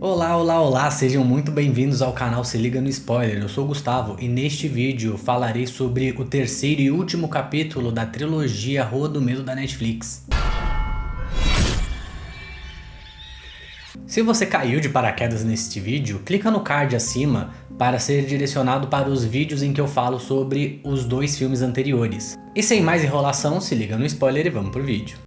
Olá, olá, olá, sejam muito bem-vindos ao canal Se Liga no Spoiler. Eu sou o Gustavo e neste vídeo falarei sobre o terceiro e último capítulo da trilogia Rua do Medo da Netflix. Se você caiu de paraquedas neste vídeo, clica no card acima para ser direcionado para os vídeos em que eu falo sobre os dois filmes anteriores. E sem mais enrolação, se liga no spoiler e vamos pro vídeo.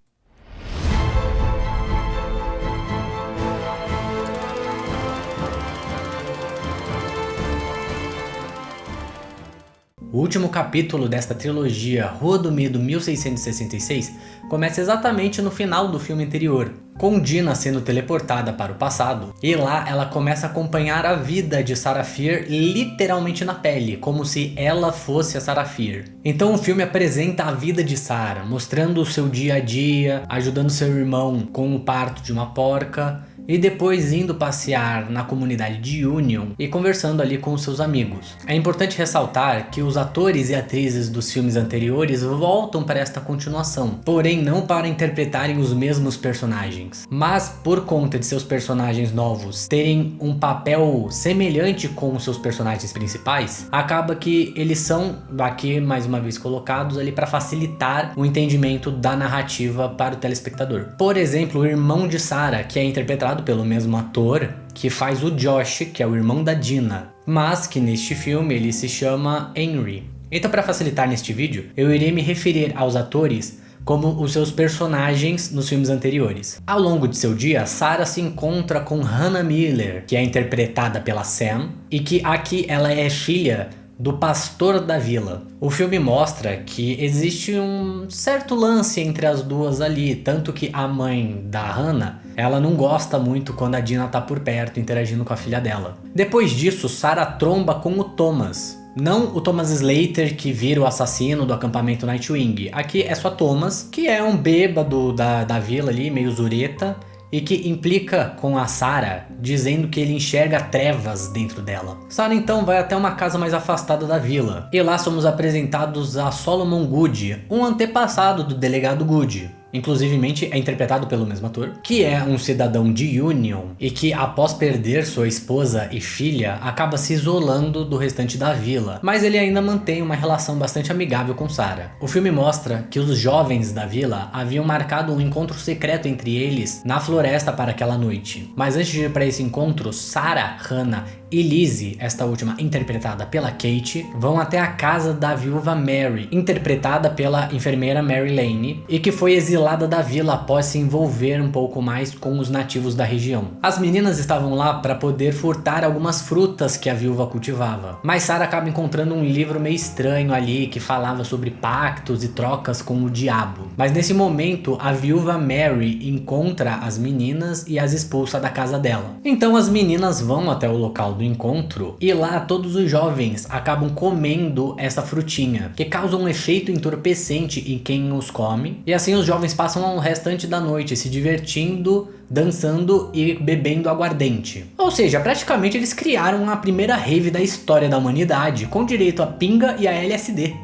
O último capítulo desta trilogia, Rua do Medo 1666, começa exatamente no final do filme anterior, com Dina sendo teleportada para o passado, e lá ela começa a acompanhar a vida de Sarah Fier literalmente na pele, como se ela fosse a Sarah Fier. Então o filme apresenta a vida de Sarah, mostrando o seu dia a dia, ajudando seu irmão com o parto de uma porca, e depois indo passear na comunidade de Union e conversando ali com os seus amigos. É importante ressaltar que os atores e atrizes dos filmes anteriores voltam para esta continuação, porém não para interpretarem os mesmos personagens, mas por conta de seus personagens novos terem um papel semelhante com os seus personagens principais, acaba que eles são, aqui mais uma vez colocados ali para facilitar o entendimento da narrativa para o telespectador. Por exemplo, o irmão de Sarah, que é interpretado pelo mesmo ator que faz o Josh, que é o irmão da Dina, mas que neste filme ele se chama Henry. Então, para facilitar neste vídeo, eu irei me referir aos atores como os seus personagens nos filmes anteriores. Ao longo de seu dia, Sarah se encontra com Hannah Miller, que é interpretada pela Sam, e que aqui ela é filha do pastor da vila. O filme mostra que existe um certo lance entre as duas ali, tanto que a mãe da Hannah, ela não gosta muito quando a Dina tá por perto interagindo com a filha dela. Depois disso, Sarah tromba com o Thomas. Não o Thomas Slater que vira o assassino do acampamento Nightwing. Aqui é só Thomas, que é um bêbado da vila ali, meio zureta, e que implica com a Sarah, dizendo que ele enxerga trevas dentro dela. Sarah então vai até uma casa mais afastada da vila, e lá somos apresentados a Solomon Goode, um antepassado do delegado Goode. Inclusivemente é interpretado pelo mesmo ator, que é um cidadão de Union e que após perder sua esposa e filha, acaba se isolando do restante da vila, mas ele ainda mantém uma relação bastante amigável com Sarah. O filme mostra que os jovens da vila haviam marcado um encontro secreto entre eles na floresta para aquela noite, mas antes de ir para esse encontro, Sarah, Hannah e Lizzie, esta última interpretada pela Kate, vão até a casa da viúva Mary, interpretada pela enfermeira Mary Lane, e que foi exilada da vila após se envolver um pouco mais com os nativos da região. As meninas estavam lá para poder furtar algumas frutas que a viúva cultivava, mas Sarah acaba encontrando um livro meio estranho ali que falava sobre pactos e trocas com o diabo. Mas nesse momento a viúva Mary encontra as meninas e as expulsa da casa dela. Então as meninas vão até o local do encontro e lá todos os jovens acabam comendo essa frutinha, que causa um efeito entorpecente em quem os come, e assim os jovens passam o restante da noite se divertindo, dançando e bebendo aguardente. Ou seja, praticamente eles criaram a primeira rave da história da humanidade, com direito a pinga e a LSD.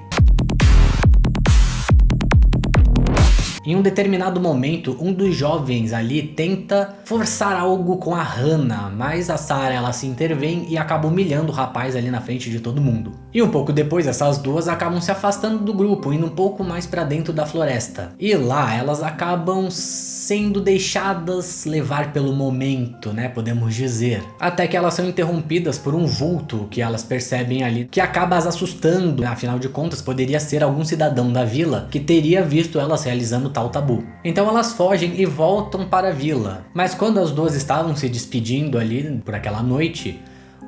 Em um determinado momento, um dos jovens ali tenta forçar algo com a Hannah, mas a Sarah ela se intervém e acaba humilhando o rapaz ali na frente de todo mundo. E um pouco depois, essas duas acabam se afastando do grupo, indo um pouco mais para dentro da floresta. E lá elas acabam sendo deixadas levar pelo momento, né, podemos dizer. Até que elas são interrompidas por um vulto que elas percebem ali, que acaba as assustando. Afinal de contas, poderia ser algum cidadão da vila que teria visto elas realizando tal tabu. Então elas fogem e voltam para a vila. Mas quando as duas estavam se despedindo ali por aquela noite,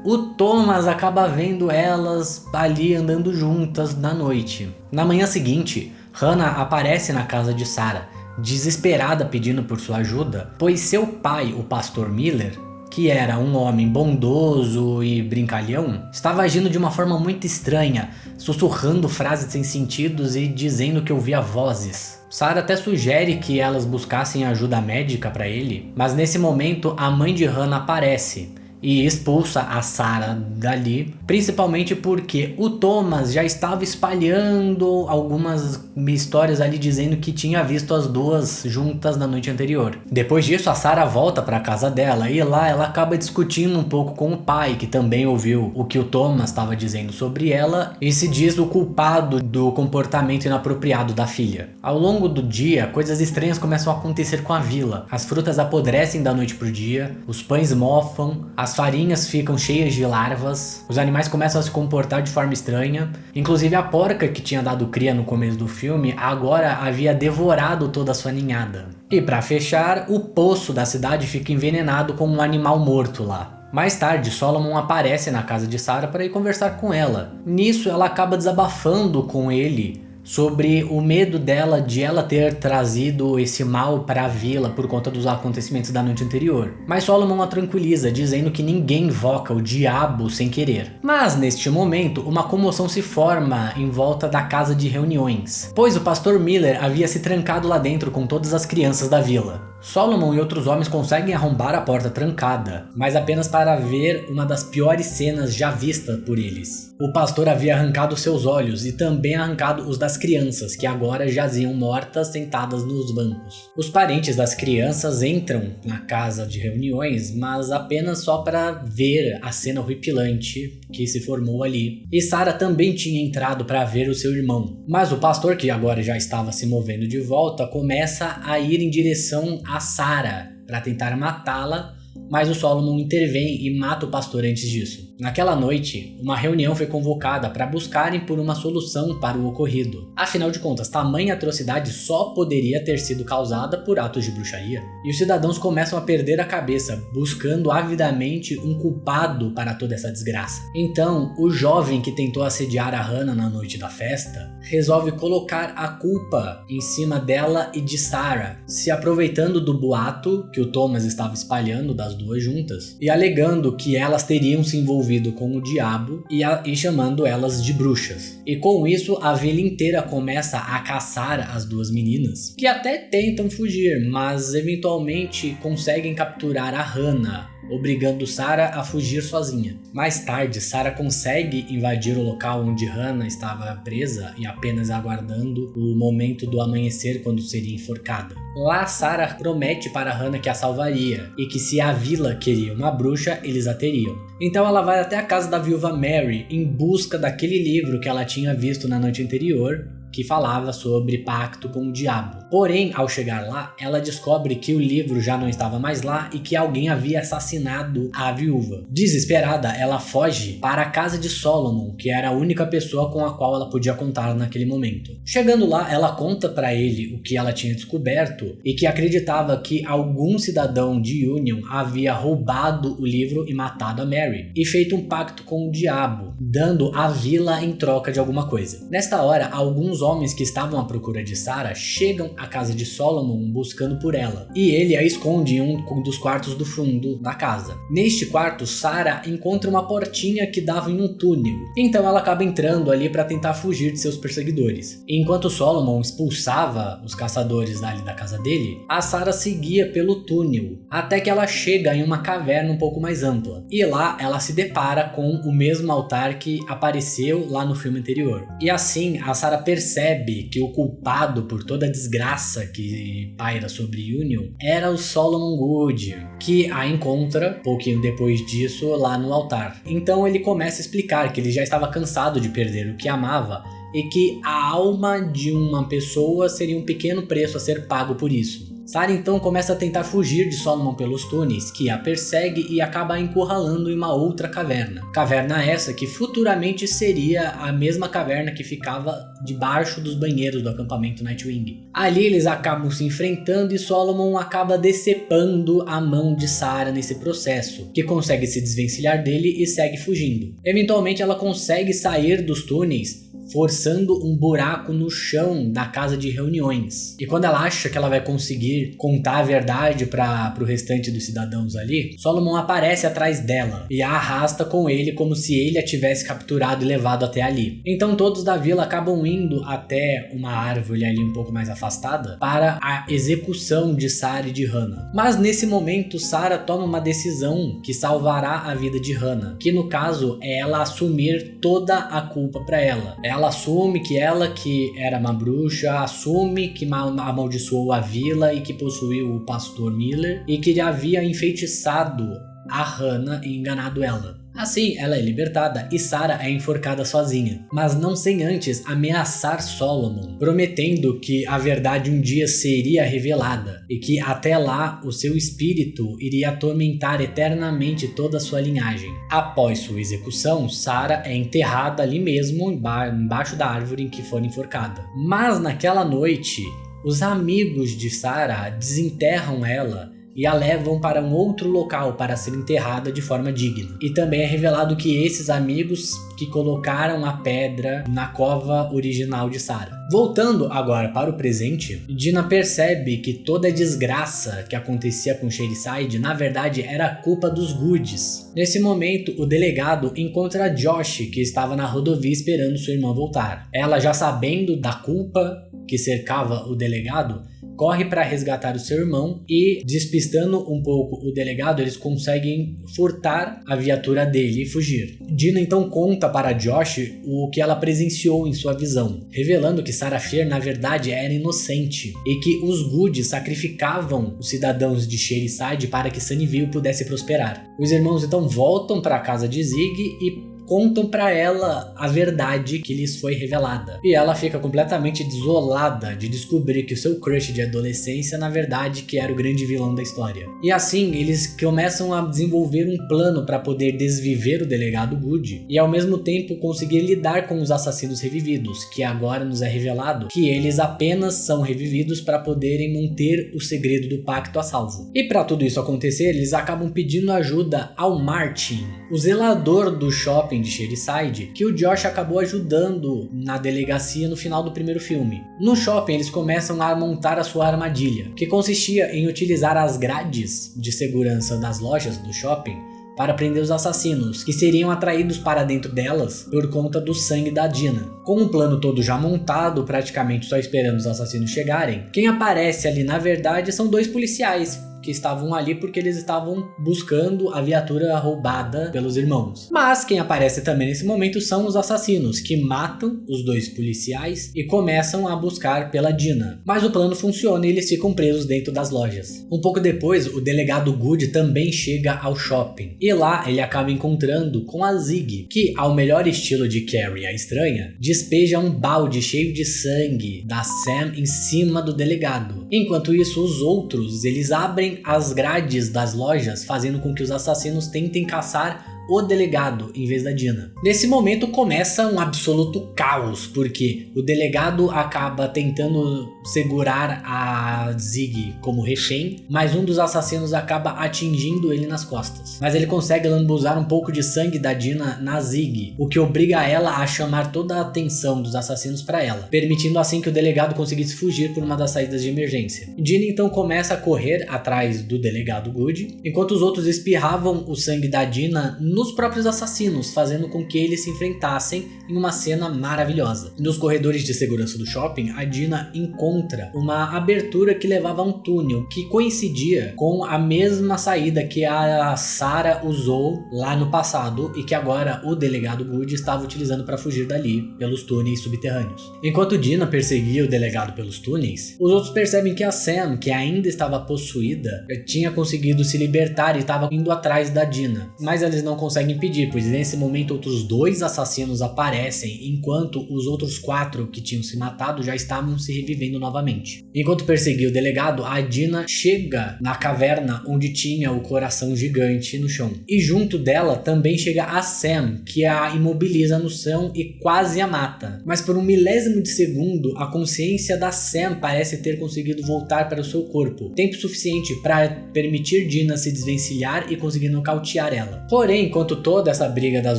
o Thomas acaba vendo elas ali andando juntas na noite. Na manhã seguinte, Hannah aparece na casa de Sarah, desesperada pedindo por sua ajuda, pois seu pai, o pastor Miller, que era um homem bondoso e brincalhão, estava agindo de uma forma muito estranha, sussurrando frases sem sentidos e dizendo que ouvia vozes. Sarah até sugere que elas buscassem ajuda médica para ele, mas nesse momento a mãe de Hannah aparece e expulsa a Sarah dali, principalmente porque o Thomas já estava espalhando algumas histórias ali dizendo que tinha visto as duas juntas na noite anterior. Depois disso, a Sarah volta para a casa dela e lá ela acaba discutindo um pouco com o pai, que também ouviu o que o Thomas estava dizendo sobre ela e se diz o culpado do comportamento inapropriado da filha. Ao longo do dia, coisas estranhas começam a acontecer com a vila. As frutas apodrecem da noite pro dia, os pães mofam, as farinhas ficam cheias de larvas, os animais começam a se comportar de forma estranha, inclusive a porca que tinha dado cria no começo do filme agora havia devorado toda a sua ninhada. E para fechar, o poço da cidade fica envenenado com um animal morto lá. Mais tarde, Solomon aparece na casa de Sarah para ir conversar com ela. Nisso, ela acaba desabafando com ele sobre o medo dela de ela ter trazido esse mal para a vila por conta dos acontecimentos da noite anterior. Mas Solomon a tranquiliza, dizendo que ninguém invoca o diabo sem querer. Mas neste momento, uma comoção se forma em volta da casa de reuniões, pois o pastor Miller havia se trancado lá dentro com todas as crianças da vila. Solomon e outros homens conseguem arrombar a porta trancada, mas apenas para ver uma das piores cenas já vistas por eles. O pastor havia arrancado seus olhos e também arrancado os das crianças, que agora jaziam mortas sentadas nos bancos. Os parentes das crianças entram na casa de reuniões, mas apenas só para ver a cena horripilante que se formou ali. E Sarah também tinha entrado para ver o seu irmão. Mas o pastor, que agora já estava se movendo de volta, começa a ir em direção a Sarah para tentar matá-la, mas o Solomon intervém e mata o pastor antes disso. Naquela noite, uma reunião foi convocada para buscarem por uma solução para o ocorrido. Afinal de contas, tamanha atrocidade só poderia ter sido causada por atos de bruxaria. E os cidadãos começam a perder a cabeça, buscando avidamente um culpado para toda essa desgraça. Então, o jovem que tentou assediar a Hannah na noite da festa, resolve colocar a culpa em cima dela e de Sarah, se aproveitando do boato que o Thomas estava espalhando das duas juntas, e alegando que elas teriam se envolvido com o diabo e chamando elas de bruxas. E com isso, a vila inteira começa a caçar as duas meninas, que até tentam fugir, mas eventualmente conseguem capturar a Hannah, obrigando Sarah a fugir sozinha. Mais tarde, Sarah consegue invadir o local onde Hannah estava presa e apenas aguardando o momento do amanhecer quando seria enforcada. Lá, Sarah promete para Hannah que a salvaria e que se a vila queria uma bruxa, eles a teriam. Então ela vai até a casa da viúva Mary em busca daquele livro que ela tinha visto na noite anterior, que falava sobre pacto com o diabo. Porém, ao chegar lá, ela descobre que o livro já não estava mais lá e que alguém havia assassinado a viúva. Desesperada, ela foge para a casa de Solomon, que era a única pessoa com a qual ela podia contar naquele momento. Chegando lá, ela conta para ele o que ela tinha descoberto e que acreditava que algum cidadão de Union havia roubado o livro e matado a Mary, e feito um pacto com o diabo, dando a vila em troca de alguma coisa. Nesta hora, alguns homens que estavam à procura de Sarah chegam à casa de Solomon buscando por ela, e ele a esconde em um dos quartos do fundo da casa. Neste quarto, Sarah encontra uma portinha que dava em um túnel, então ela acaba entrando ali para tentar fugir de seus perseguidores. E enquanto Solomon expulsava os caçadores dali da casa dele, a Sarah seguia pelo túnel, até que ela chega em uma caverna um pouco mais ampla, e lá ela se depara com o mesmo altar que apareceu lá no filme anterior. E assim, a Sarah percebe que o culpado por toda a desgraça que paira sobre Union era o Solomon Good, que a encontra pouquinho depois disso lá no altar. Então ele começa a explicar que ele já estava cansado de perder o que amava e que a alma de uma pessoa seria um pequeno preço a ser pago por isso. Sarah então começa a tentar fugir de Solomon pelos túneis, que a persegue e acaba a encurralando em uma outra caverna. Caverna essa que futuramente seria a mesma caverna que ficava debaixo dos banheiros do acampamento Nightwing. Ali eles acabam se enfrentando e Solomon acaba decepando a mão de Sarah nesse processo, que consegue se desvencilhar dele e segue fugindo. Eventualmente ela consegue sair dos túneis, forçando um buraco no chão da casa de reuniões. E quando ela acha que ela vai conseguir contar a verdade para o restante dos cidadãos ali, Solomon aparece atrás dela e a arrasta com ele como se ele a tivesse capturado e levado até ali. Então todos da vila acabam indo até uma árvore ali um pouco mais afastada para a execução de Sarah e de Hannah. Mas nesse momento Sarah toma uma decisão que salvará a vida de Hannah, que no caso é ela assumir toda a culpa para ela. Ela assume que ela que era uma bruxa, assume que amaldiçoou a vila e que possuiu o pastor Miller e que havia enfeitiçado a Hannah e enganado ela. Assim, ela é libertada e Sarah é enforcada sozinha, mas não sem antes ameaçar Solomon, prometendo que a verdade um dia seria revelada e que até lá o seu espírito iria atormentar eternamente toda a sua linhagem. Após sua execução, Sarah é enterrada ali mesmo, embaixo da árvore em que foi enforcada. Mas naquela noite, os amigos de Sarah desenterram ela e a levam para um outro local para ser enterrada de forma digna. E também é revelado que esses amigos que colocaram a pedra na cova original de Sarah. Voltando agora para o presente, Dina percebe que toda a desgraça que acontecia com Shadyside na verdade era culpa dos Goods. Nesse momento, o delegado encontra Josh, que estava na rodovia esperando sua irmã voltar. Ela, já sabendo da culpa que cercava o delegado, corre para resgatar o seu irmão e, despistando um pouco o delegado, eles conseguem furtar a viatura dele e fugir. Dina então conta para Josh o que ela presenciou em sua visão, revelando que Sarah Fier na verdade era inocente e que os Goods sacrificavam os cidadãos de Shadyside para que Sunnyvale pudesse prosperar. Os irmãos então voltam para a casa de Zig e contam para ela a verdade que lhes foi revelada. E ela fica completamente desolada de descobrir que o seu crush de adolescência, na verdade, que era o grande vilão da história. E assim, eles começam a desenvolver um plano para poder desviver o delegado Good e ao mesmo tempo conseguir lidar com os assassinos revividos, que agora nos é revelado que eles apenas são revividos para poderem manter o segredo do pacto a salvo. E para tudo isso acontecer, eles acabam pedindo ajuda ao Martin, o zelador do shopping de Shadyside, que o Josh acabou ajudando na delegacia no final do primeiro filme. No shopping, eles começam a montar a sua armadilha, que consistia em utilizar as grades de segurança das lojas do shopping para prender os assassinos, que seriam atraídos para dentro delas por conta do sangue da Dina. Com o plano todo já montado, praticamente só esperando os assassinos chegarem, quem aparece ali na verdade são dois policiais que estavam ali porque eles estavam buscando a viatura roubada pelos irmãos. Mas quem aparece também nesse momento são os assassinos, que matam os dois policiais e começam a buscar pela Dina. Mas o plano funciona e eles ficam presos dentro das lojas. Um pouco depois, o delegado Good também chega ao shopping. E lá ele acaba encontrando com a Zig, que, ao melhor estilo de Carrie a Estranha, despeja um balde cheio de sangue da Sam em cima do delegado. Enquanto isso, os outros, eles abrem as grades das lojas, fazendo com que os assassinos tentem caçar o delegado em vez da Dina. Nesse momento começa um absoluto caos, porque o delegado acaba tentando segurar a Zig como refém, mas um dos assassinos acaba atingindo ele nas costas. Mas ele consegue lambuzar um pouco de sangue da Dina na Zig, o que obriga ela a chamar toda a atenção dos assassinos para ela, permitindo assim que o delegado conseguisse fugir por uma das saídas de emergência. Dina então começa a correr atrás do delegado Good, enquanto os outros espirravam o sangue da Dina nos próprios assassinos, fazendo com que eles se enfrentassem em uma cena maravilhosa. Nos corredores de segurança do shopping, a Dina encontra uma abertura que levava a um túnel que coincidia com a mesma saída que a Sarah usou lá no passado e que agora o delegado Good estava utilizando para fugir dali pelos túneis subterrâneos. Enquanto Dina perseguia o delegado pelos túneis, os outros percebem que a Sam, que ainda estava possuída, tinha conseguido se libertar e estava indo atrás da Dina, mas eles não conseguem impedir, pois nesse momento outros dois assassinos aparecem, enquanto os outros 4 que tinham se matado já estavam se revivendo novamente. Enquanto perseguia o delegado, a Dina chega na caverna onde tinha o coração gigante no chão. E junto dela também chega a Sam, que a imobiliza no chão e quase a mata. Mas por um milésimo de segundo, a consciência da Sam parece ter conseguido voltar para o seu corpo, tempo suficiente para permitir Dina se desvencilhar e conseguir nocautear ela. Porém, enquanto toda essa briga das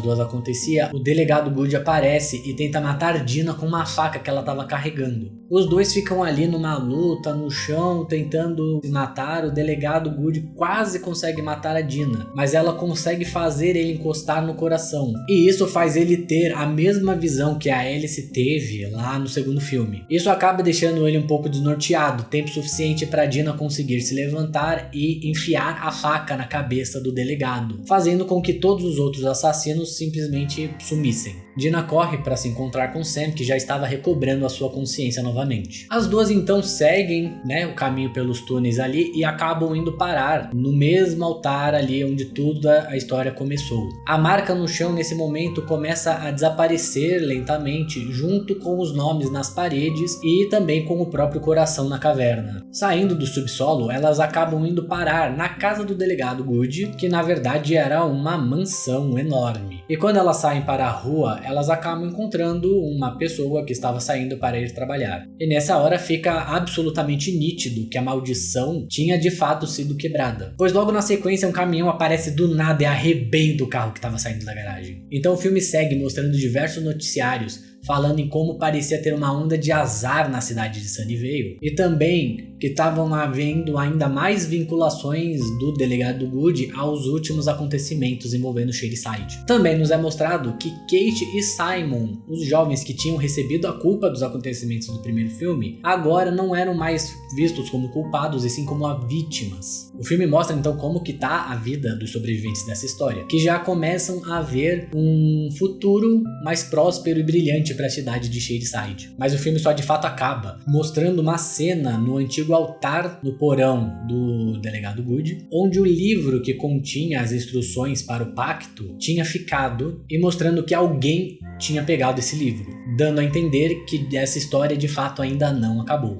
duas acontecia, o delegado Good aparece e tenta matar Dina com uma faca que ela estava carregando. Os dois ficam ali numa luta, no chão, tentando se matar. O delegado Good quase consegue matar a Dina, mas ela consegue fazer ele encostar no coração. E isso faz ele ter a mesma visão que a Alice teve lá no segundo filme. Isso acaba deixando ele um pouco desnorteado, tempo suficiente para Dina conseguir se levantar e enfiar a faca na cabeça do delegado, fazendo com que todos os outros assassinos simplesmente sumissem. Dina corre para se encontrar com Sam, que já estava recobrando a sua consciência novamente. As duas então seguem, o caminho pelos túneis ali e acabam indo parar no mesmo altar ali onde toda a história começou. A marca no chão nesse momento começa a desaparecer lentamente, junto com os nomes nas paredes e também com o próprio coração na caverna. Saindo do subsolo, elas acabam indo parar na casa do delegado Good, que na verdade era uma mansão enorme. E quando elas saem para a rua, elas acabam encontrando uma pessoa que estava saindo para ir trabalhar. E nessa hora fica absolutamente nítido que a maldição tinha de fato sido quebrada, pois logo na sequência um caminhão aparece do nada e arrebenta o carro que estava saindo da garagem. Então o filme segue mostrando diversos noticiários falando em como parecia ter uma onda de azar na cidade de Sunnyvale, e também que estavam havendo ainda mais vinculações do delegado Good aos últimos acontecimentos envolvendo Shadyside. Também nos é mostrado que Kate e Simon, os jovens que tinham recebido a culpa dos acontecimentos do primeiro filme, agora não eram mais vistos como culpados e sim como vítimas. O filme mostra então como que tá a vida dos sobreviventes dessa história, que já começam a ver um futuro mais próspero e brilhante para a cidade de Shadyside. Mas o filme só de fato acaba mostrando uma cena no antigo altar no porão do delegado Good, onde o livro que continha as instruções para o pacto tinha ficado, e mostrando que alguém tinha pegado esse livro, dando a entender que essa história de fato ainda não acabou.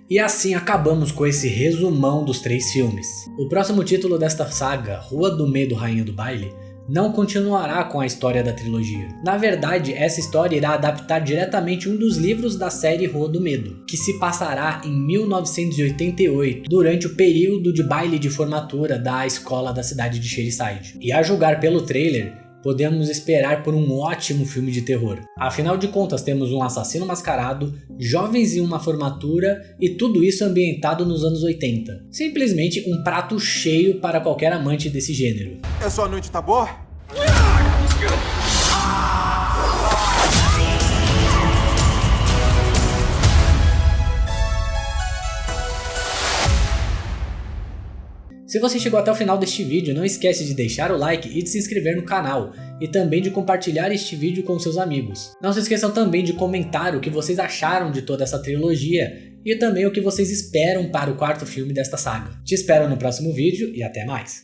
E assim acabamos com esse resumão dos 3 filmes. O próximo título desta saga, Rua do Medo, Rainha do Baile, não continuará com a história da trilogia. Na verdade, essa história irá adaptar diretamente um dos livros da série Rua do Medo, que se passará em 1988, durante o período de baile de formatura da escola da cidade de Shadyside. E a julgar pelo trailer, podemos esperar por um ótimo filme de terror. Afinal de contas, temos um assassino mascarado, jovens em uma formatura e tudo isso ambientado nos anos 80. Simplesmente um prato cheio para qualquer amante desse gênero. É só a noite tá boa? Se você chegou até o final deste vídeo, não esquece de deixar o like e de se inscrever no canal, e também de compartilhar este vídeo com seus amigos. Não se esqueçam também de comentar o que vocês acharam de toda essa trilogia, e também o que vocês esperam para o 4º filme desta saga. Te espero no próximo vídeo e até mais!